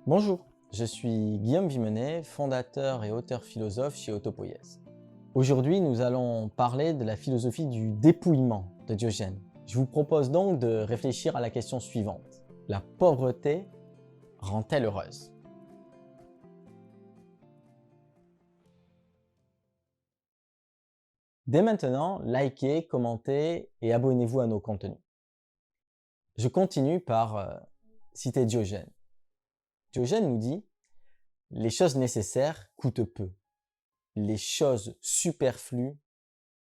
Bonjour, je suis Guillaume Vimenet, fondateur et auteur philosophe chez Autopoïèse. Aujourd'hui, nous allons parler de la philosophie du dépouillement de Diogène. Je vous propose donc de réfléchir à la question suivante. La pauvreté rend-elle heureuse? Dès maintenant, likez, commentez et abonnez-vous à nos contenus. Je continue par citer Diogène. Diogène nous dit « Les choses nécessaires coûtent peu. Les choses superflues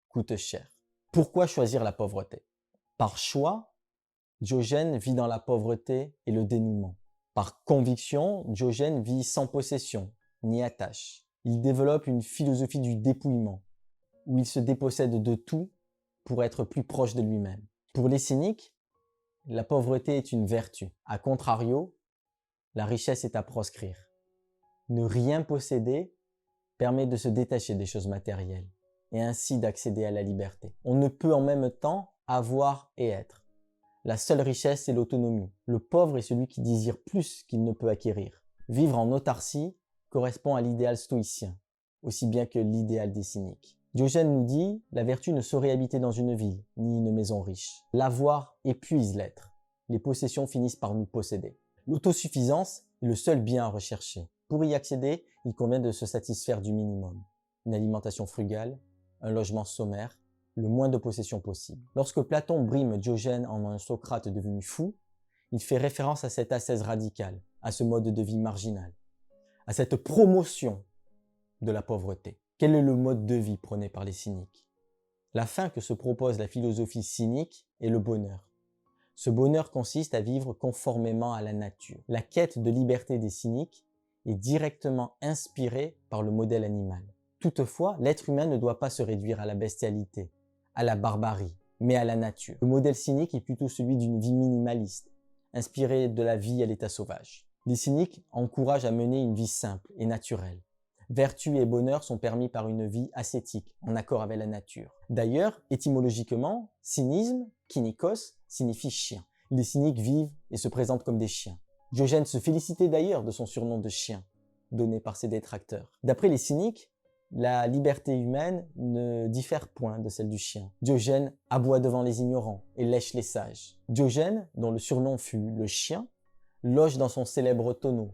coûtent cher. » Pourquoi choisir la pauvreté? Par choix, Diogène vit dans la pauvreté et le dénuement. Par conviction, Diogène vit sans possession, ni attache. Il développe une philosophie du dépouillement, où il se dépossède de tout pour être plus proche de lui-même. Pour les cyniques, la pauvreté est une vertu. A contrario, la richesse est à proscrire. Ne rien posséder permet de se détacher des choses matérielles et ainsi d'accéder à la liberté. On ne peut en même temps avoir et être. La seule richesse, c'est l'autonomie. Le pauvre est celui qui désire plus qu'il ne peut acquérir. Vivre en autarcie correspond à l'idéal stoïcien, aussi bien que l'idéal des cyniques. Diogène nous dit « La vertu ne saurait habiter dans une ville, ni une maison riche. L'avoir épuise l'être. Les possessions finissent par nous posséder. » L'autosuffisance est le seul bien à rechercher. Pour y accéder, il convient de se satisfaire du minimum. Une alimentation frugale, un logement sommaire, le moins de possessions possible. Lorsque Platon brime Diogène en un Socrate devenu fou, il fait référence à cette ascèse radicale, à ce mode de vie marginal, à cette promotion de la pauvreté. Quel est le mode de vie prôné par les cyniques? La fin que se propose la philosophie cynique est le bonheur. Ce bonheur consiste à vivre conformément à la nature. La quête de liberté des cyniques est directement inspirée par le modèle animal. Toutefois, l'être humain ne doit pas se réduire à la bestialité, à la barbarie, mais à la nature. Le modèle cynique est plutôt celui d'une vie minimaliste, inspirée de la vie à l'état sauvage. Les cyniques encouragent à mener une vie simple et naturelle. Vertu et bonheur sont permis par une vie ascétique, en accord avec la nature. D'ailleurs, étymologiquement, cynisme, kynikos, signifie chien. Les cyniques vivent et se présentent comme des chiens. Diogène se félicitait d'ailleurs de son surnom de chien, donné par ses détracteurs. D'après les cyniques, la liberté humaine ne diffère point de celle du chien. Diogène aboie devant les ignorants et lèche les sages. Diogène, dont le surnom fut le chien, loge dans son célèbre tonneau,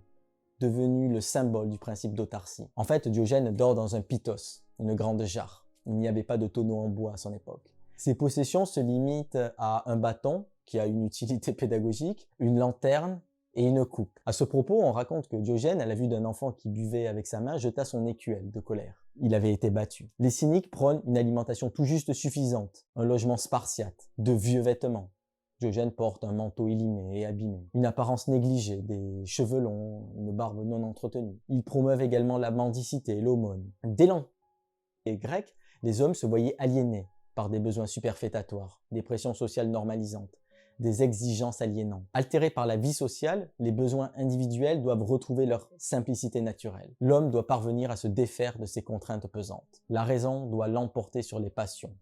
devenu le symbole du principe d'autarcie. En fait, Diogène dort dans un pitos, une grande jarre. Il n'y avait pas de tonneau en bois à son époque. Ses possessions se limitent à un bâton, qui a une utilité pédagogique, une lanterne et une coupe. À ce propos, on raconte que Diogène, à la vue d'un enfant qui buvait avec sa main, jeta son écuelle de colère. Il avait été battu. Les cyniques prônent une alimentation tout juste suffisante, un logement spartiate, de vieux vêtements. Diogène porte un manteau élimé et abîmé, une apparence négligée, des cheveux longs, une barbe non entretenue. Ils promeuvent également la mendicité et l'aumône. Dès l'Antiquité grecque, les hommes se voyaient aliénés par des besoins superfétatoires, des pressions sociales normalisantes, des exigences aliénantes. Altérés par la vie sociale, les besoins individuels doivent retrouver leur simplicité naturelle. L'homme doit parvenir à se défaire de ses contraintes pesantes. La raison doit l'emporter sur les passions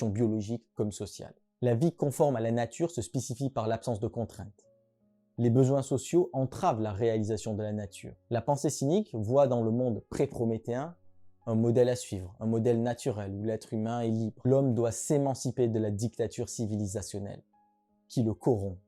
biologiques comme sociales. La vie conforme à la nature se spécifie par l'absence de contraintes. Les besoins sociaux entravent la réalisation de la nature. La pensée cynique voit dans le monde pré-prométhéen un modèle à suivre, un modèle naturel où l'être humain est libre. L'homme doit s'émanciper de la dictature civilisationnelle qui le corrompt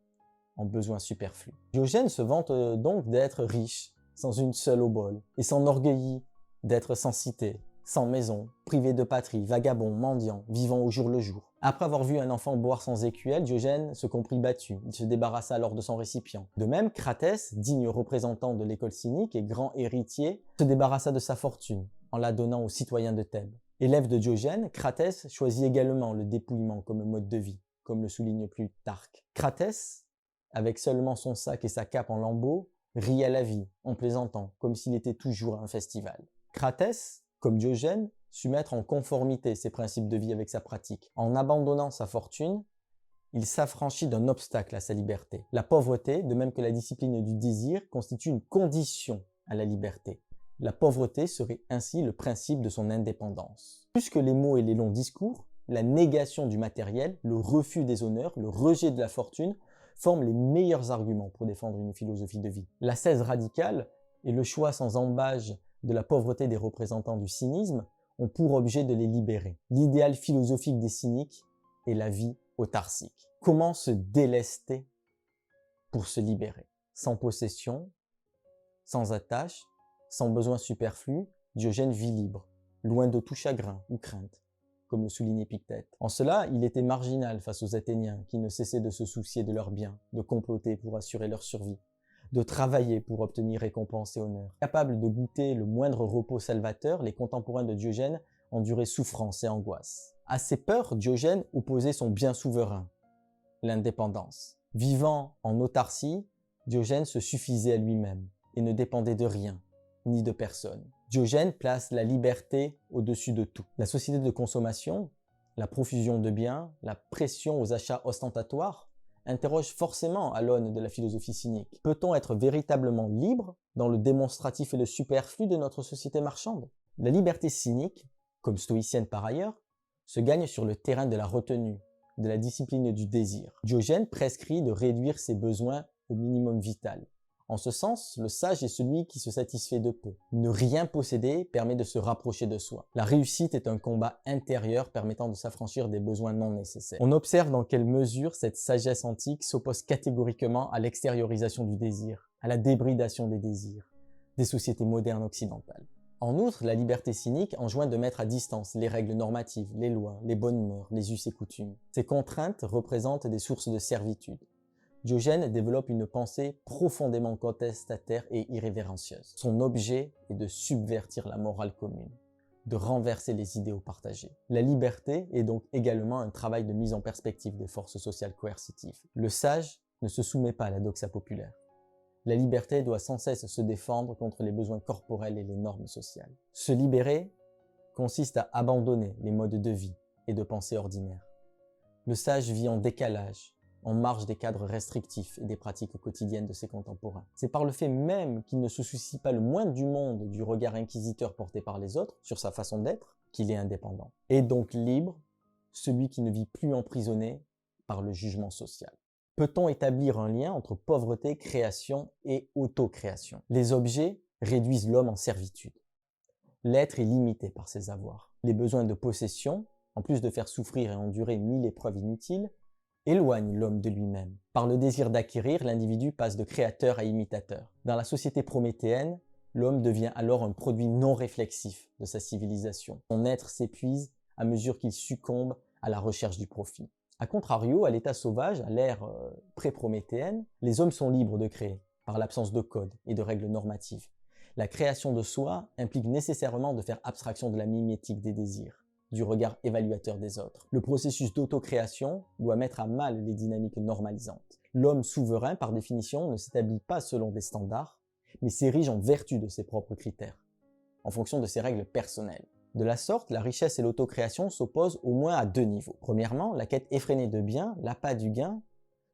en besoins superflus. Diogène se vante donc d'être riche, sans une seule obole, et s'enorgueillit d'être sans cité, sans maison, privé de patrie, vagabond, mendiant, vivant au jour le jour. Après avoir vu un enfant boire sans écuelle, Diogène se comprit battu. Il se débarrassa alors de son récipient. De même, Cratès, digne représentant de l'école cynique et grand héritier, se débarrassa de sa fortune en la donnant aux citoyens de Thèbes. Élève de Diogène, Cratès choisit également le dépouillement comme mode de vie, comme le souligne Plutarque. Cratès, avec seulement son sac et sa cape en lambeaux, rit à la vie, en plaisantant, comme s'il était toujours un festival. Cratès, comme Diogène, sut mettre en conformité ses principes de vie avec sa pratique. En abandonnant sa fortune, il s'affranchit d'un obstacle à sa liberté. La pauvreté, de même que la discipline du désir, constitue une condition à la liberté. La pauvreté serait ainsi le principe de son indépendance. Plus que les mots et les longs discours, la négation du matériel, le refus des honneurs, le rejet de la fortune forment les meilleurs arguments pour défendre une philosophie de vie. L'ascèse radicale et le choix sans embâge de la pauvreté des représentants du cynisme ont pour objet de les libérer. L'idéal philosophique des cyniques est la vie autarcique. Comment se délester pour se libérer? Sans possession, sans attache, sans besoin superflu, Diogène vit libre, loin de tout chagrin ou crainte, comme le souligne Épictète. En cela, il était marginal face aux Athéniens qui ne cessaient de se soucier de leurs biens, de comploter pour assurer leur survie, de travailler pour obtenir récompense et honneur. Capables de goûter le moindre repos salvateur, les contemporains de Diogène enduraient souffrance et angoisse. À ces peurs, Diogène opposait son bien souverain, l'indépendance. Vivant en autarcie, Diogène se suffisait à lui-même et ne dépendait de rien, ni de personne. Diogène place la liberté au-dessus de tout. La société de consommation, la profusion de biens, la pression aux achats ostentatoires interroge forcément à l'aune de la philosophie cynique. Peut-on être véritablement libre dans le démonstratif et le superflu de notre société marchande? La liberté cynique, comme stoïcienne par ailleurs, se gagne sur le terrain de la retenue, de la discipline du désir. Diogène prescrit de réduire ses besoins au minimum vital. En ce sens, le sage est celui qui se satisfait de peu. Ne rien posséder permet de se rapprocher de soi. La réussite est un combat intérieur permettant de s'affranchir des besoins non nécessaires. On observe dans quelle mesure cette sagesse antique s'oppose catégoriquement à l'extériorisation du désir, à la débridation des désirs, des sociétés modernes occidentales. En outre, la liberté cynique enjoint de mettre à distance les règles normatives, les lois, les bonnes mœurs, les us et coutumes. Ces contraintes représentent des sources de servitude. Diogène développe une pensée profondément contestataire et irrévérencieuse. Son objet est de subvertir la morale commune, de renverser les idéaux partagés. La liberté est donc également un travail de mise en perspective des forces sociales coercitives. Le sage ne se soumet pas à la doxa populaire. La liberté doit sans cesse se défendre contre les besoins corporels et les normes sociales. Se libérer consiste à abandonner les modes de vie et de pensée ordinaires. Le sage vit en décalage, en marge des cadres restrictifs et des pratiques quotidiennes de ses contemporains. C'est par le fait même qu'il ne se soucie pas le moins du monde du regard inquisiteur porté par les autres sur sa façon d'être qu'il est indépendant. Et donc libre, celui qui ne vit plus emprisonné par le jugement social. Peut-on établir un lien entre pauvreté, création et autocréation? Les objets réduisent l'homme en servitude. L'être est limité par ses avoirs. Les besoins de possession, en plus de faire souffrir et endurer 1000 épreuves inutiles, éloigne l'homme de lui-même. Par le désir d'acquérir, l'individu passe de créateur à imitateur. Dans la société prométhéenne, l'homme devient alors un produit non réflexif de sa civilisation. Son être s'épuise à mesure qu'il succombe à la recherche du profit. A contrario, à l'état sauvage, à l'ère pré-prométhéenne, les hommes sont libres de créer, par l'absence de code et de règles normatives. La création de soi implique nécessairement de faire abstraction de la mimétique des désirs, du regard évaluateur des autres. Le processus d'autocréation doit mettre à mal les dynamiques normalisantes. L'homme souverain, par définition, ne s'établit pas selon des standards, mais s'érige en vertu de ses propres critères, en fonction de ses règles personnelles. De la sorte, la richesse et l'autocréation s'opposent au moins à deux niveaux. Premièrement, la quête effrénée de biens, l'appât du gain,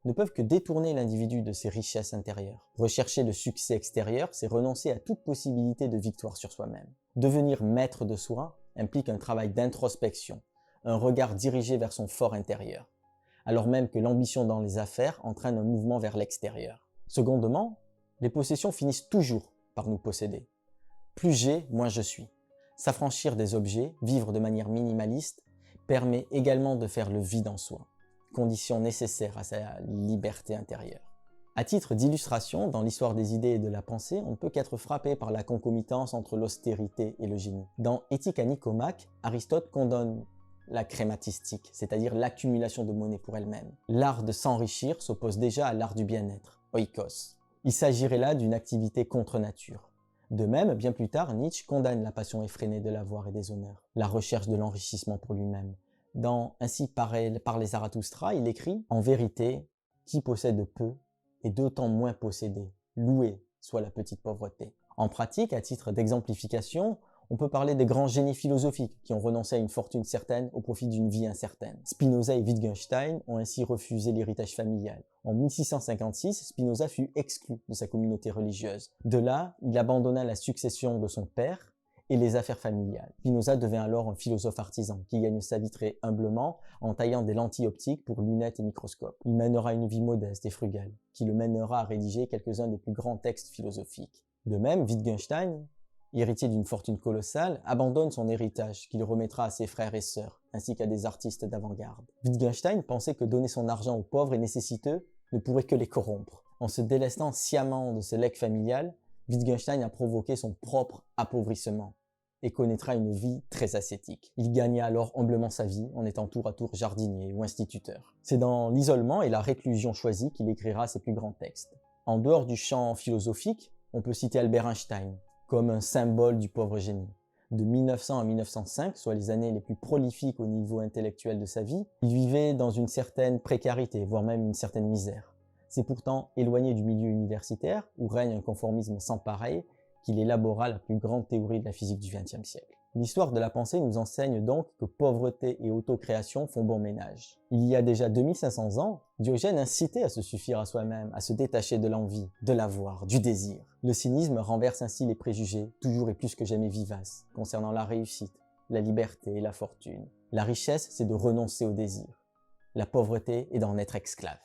ne peuvent que détourner l'individu de ses richesses intérieures. Rechercher le succès extérieur, c'est renoncer à toute possibilité de victoire sur soi-même. Devenir maître de soi implique un travail d'introspection, un regard dirigé vers son fort intérieur, alors même que l'ambition dans les affaires entraîne un mouvement vers l'extérieur. Secondement, les possessions finissent toujours par nous posséder. Plus j'ai, moins je suis. S'affranchir des objets, vivre de manière minimaliste, permet également de faire le vide en soi, condition nécessaire à sa liberté intérieure. À titre d'illustration, dans l'histoire des idées et de la pensée, on ne peut qu'être frappé par la concomitance entre l'austérité et le génie. Dans Éthique à Nicomaque, Aristote condamne la crématistique, c'est-à-dire l'accumulation de monnaie pour elle-même. L'art de s'enrichir s'oppose déjà à l'art du bien-être, oikos. Il s'agirait là d'une activité contre nature. De même, bien plus tard, Nietzsche condamne la passion effrénée de l'avoir et des honneurs, la recherche de l'enrichissement pour lui-même. Dans Ainsi parlait Zarathustra, il écrit « En vérité, qui possède peu est d'autant moins possédé, loué soit la petite pauvreté. » En pratique, à titre d'exemplification, on peut parler des grands génies philosophiques qui ont renoncé à une fortune certaine au profit d'une vie incertaine. Spinoza et Wittgenstein ont ainsi refusé l'héritage familial. En 1656, Spinoza fut exclu de sa communauté religieuse. De là, il abandonna la succession de son père et les affaires familiales. Spinoza devint alors un philosophe artisan qui gagne sa vie très humblement en taillant des lentilles optiques pour lunettes et microscopes. Il mènera une vie modeste et frugale, qui le mènera à rédiger quelques-uns des plus grands textes philosophiques. De même, Wittgenstein, héritier d'une fortune colossale, abandonne son héritage qu'il remettra à ses frères et sœurs, ainsi qu'à des artistes d'avant-garde. Wittgenstein pensait que donner son argent aux pauvres et nécessiteux ne pourrait que les corrompre. En se délestant sciemment de ce legs familial, Wittgenstein a provoqué son propre appauvrissement et connaîtra une vie très ascétique. Il gagna alors humblement sa vie en étant tour à tour jardinier ou instituteur. C'est dans l'isolement et la réclusion choisie qu'il écrira ses plus grands textes. En dehors du champ philosophique, on peut citer Albert Einstein comme un symbole du pauvre génie. De 1900 à 1905, soit les années les plus prolifiques au niveau intellectuel de sa vie, il vivait dans une certaine précarité, voire même une certaine misère. C'est pourtant éloigné du milieu universitaire, où règne un conformisme sans pareil, qu'il élabora la plus grande théorie de la physique du XXe siècle. L'histoire de la pensée nous enseigne donc que pauvreté et autocréation font bon ménage. Il y a déjà 2500 ans, Diogène incitait à se suffire à soi-même, à se détacher de l'envie, de l'avoir, du désir. Le cynisme renverse ainsi les préjugés, toujours et plus que jamais vivaces, concernant la réussite, la liberté et la fortune. La richesse, c'est de renoncer au désir. La pauvreté est d'en être esclave.